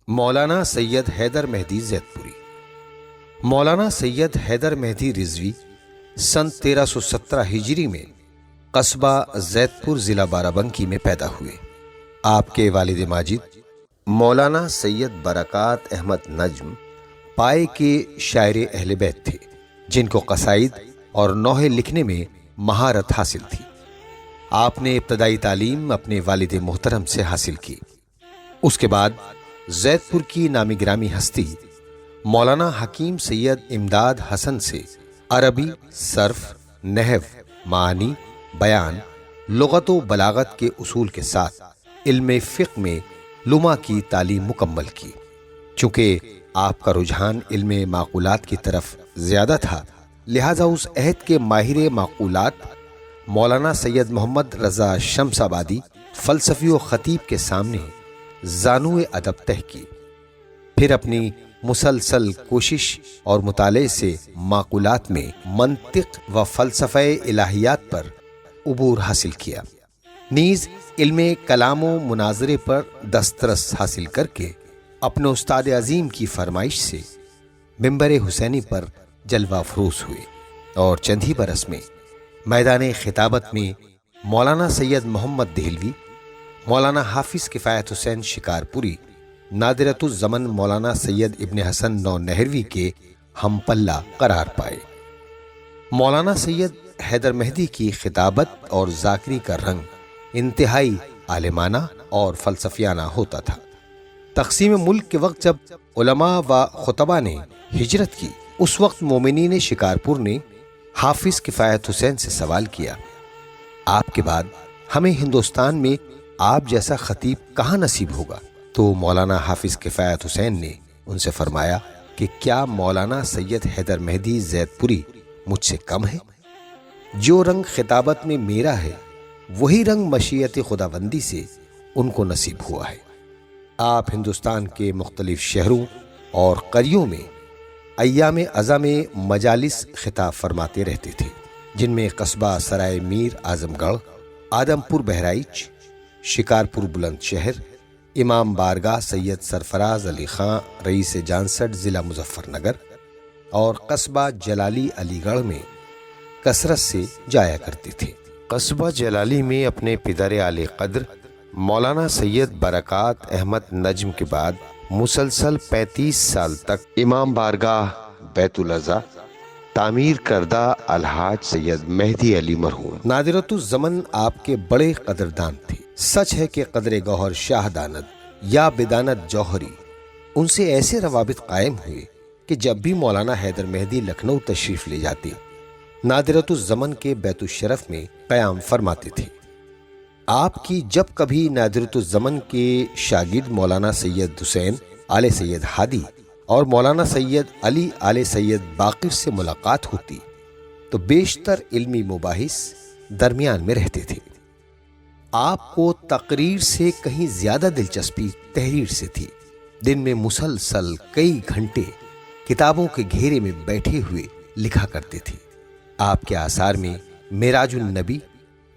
مولانا سید حیدر مہدی زید پوری۔ مولانا سید حیدر مہدی رضوی سن 1317 ہجری میں قصبہ زید پور ضلع بارابنکی میں پیدا ہوئے۔ آپ کے والد ماجد مولانا سید برکات احمد نجم پائے کے شاعر اہل بیت تھے، جن کو قصائد اور نوحے لکھنے میں مہارت حاصل تھی۔ آپ نے ابتدائی تعلیم اپنے والد محترم سے حاصل کی۔ اس کے بعد زید پور کی نامی گرامی ہستی مولانا حکیم سید امداد حسن سے عربی، صرف، نحو، معانی، بیان، لغت و بلاغت کے اصول کے ساتھ علم فقہ میں لمع کی تعلیم مکمل کی۔ چونکہ آپ کا رجحان علم معقولات کی طرف زیادہ تھا، لہذا اس عہد کے ماہر معقولات مولانا سید محمد رضا شمس آبادی فلسفی و خطیب کے سامنے زانو ادب طے کی۔ پھر اپنی مسلسل کوشش اور مطالعے سے معقولات میں منطق و فلسفہ الہیات پر عبور حاصل کیا، نیز علم کلام و مناظرے پر دسترس حاصل کر کے اپنے استاد عظیم کی فرمائش سے منبر حسینی پر جلوہ افروز ہوئے، اور چند ہی برس میں میدان خطابت میں مولانا سید محمد دہلوی، مولانا حافظ کفایت حسین شکارپوری، نادرۃ الزمن مولانا سید ابن حسن نو نہروی کے ہم پلہ قرار پائے۔ مولانا سید حیدر مہدی کی خطابت اور ذاکری کا رنگ انتہائی عالمانہ اور فلسفیانہ ہوتا تھا۔ تقسیم ملک کے وقت جب علماء و خطباء نے ہجرت کی، اس وقت مومنین شکارپور نے حافظ کفایت حسین سے سوال کیا، آپ کے بعد ہمیں ہندوستان میں آپ جیسا خطیب کہاں نصیب ہوگا؟ تو مولانا حافظ کفایت حسین نے ان سے فرمایا کہ کیا مولانا سید حیدر مہدی زید پوری مجھ سے کم ہے؟ جو رنگ خطابت میں میرا ہے وہی رنگ مشیت خداوندی سے ان کو نصیب ہوا ہے۔ آپ ہندوستان کے مختلف شہروں اور قریوں میں ایام ازاں میں مجالس خطاب فرماتے رہتے تھے، جن میں قصبہ سرائے میر اعظم گڑھ، آدم پور بہرائچ، شکارپور بلند شہر، امام بارگاہ سید سرفراز علی خاں رئیس جانسٹ ضلع مظفر نگر اور قصبہ جلالی علی گڑھ میں کثرت سے جایا کرتے تھے۔ قصبہ جلالی میں اپنے پدر اعلی قدر مولانا سید برکات احمد نجم کے بعد مسلسل 35 سال تک امام بارگاہ بیت العزا تعمیر کردہ الحاج سید مہدی علی مرحوم نادرۃ الزمن آپ کے بڑے قدردان تھے۔ سچ ہے کہ قدر گوہر شاہ داند یا بدانت جوہری ان سے ایسے روابط قائم ہوئے کہ جب بھی مولانا حیدر مہدی لکھنؤ تشریف لے جاتے، نادرۃ الزمن کے بیت الشرف میں قیام فرماتے تھے۔ آپ کی جب کبھی نادرۃ الزمن کے شاگرد مولانا سید حسین آل سید ہادی اور مولانا سید علی آل سید باقر سے ملاقات ہوتی تو بیشتر علمی مباحث درمیان میں رہتے تھے۔ آپ کو تقریر سے کہیں زیادہ دلچسپی تحریر سے تھی۔ دن میں مسلسل کئی گھنٹے کتابوں کے گھیرے میں بیٹھے ہوئے لکھا کرتے تھے۔ آپ کے آثار میں معراج النبی،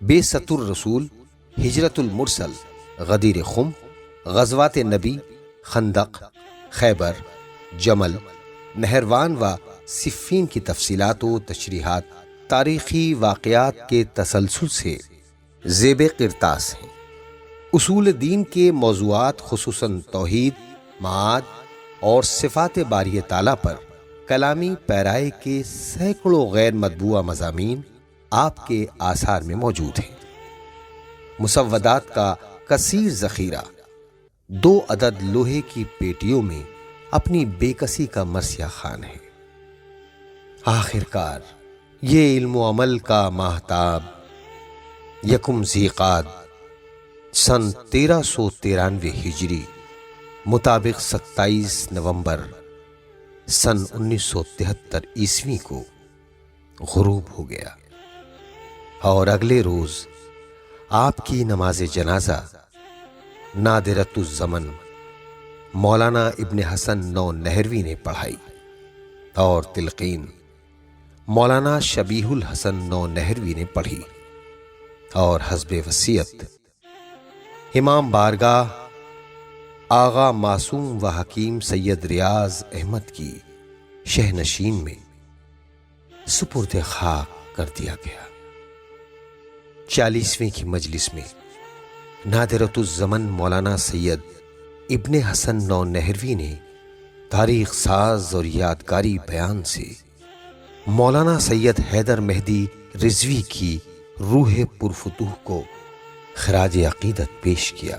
بعثت الرسول، ہجرت المرسل، غدیر خم، غزوات نبی، خندق، خیبر، جمل، نہروان و صفین کی تفصیلات و تشریحات تاریخی واقعات کے تسلسل سے زیب قرطاس ہیں۔ اصول دین کے موضوعات خصوصاً توحید، معاد اور صفات باری تعالیٰ پر کلامی پیرائے کے سینکڑوں غیر مطبوعہ مضامین آپ کے آثار میں موجود ہیں۔ مسودات کا کثیر ذخیرہ 2 عدد لوہے کی پیٹیوں میں اپنی بے کسی کا مرثیہ خوان ہے۔ آخرکار یہ علم و عمل کا ماہتاب یکم ذیقعد سن 1393 ہجری مطابق 27 نومبر سن 1973 عیسوی کو غروب ہو گیا، اور اگلے روز آپ کی نماز جنازہ نادرۃ الزمن مولانا ابن حسن نو نہروی نے پڑھائی، اور تلقین مولانا شبیہ الحسن نو نہروی نے پڑھی، اور حسب وصیت امام بارگاہ آغا معصوم و حکیم سید ریاض احمد کی شہنشین میں سپرد خاک کر دیا گیا۔ 40ویں کی مجلس میں نادرۃ الزمن مولانا سید ابن حسن نو نہروی نے تاریخ ساز اور یادگاری بیان سے مولانا سید حیدر مہدی رضوی کی روح پرفتوح کو خراج عقیدت پیش کیا۔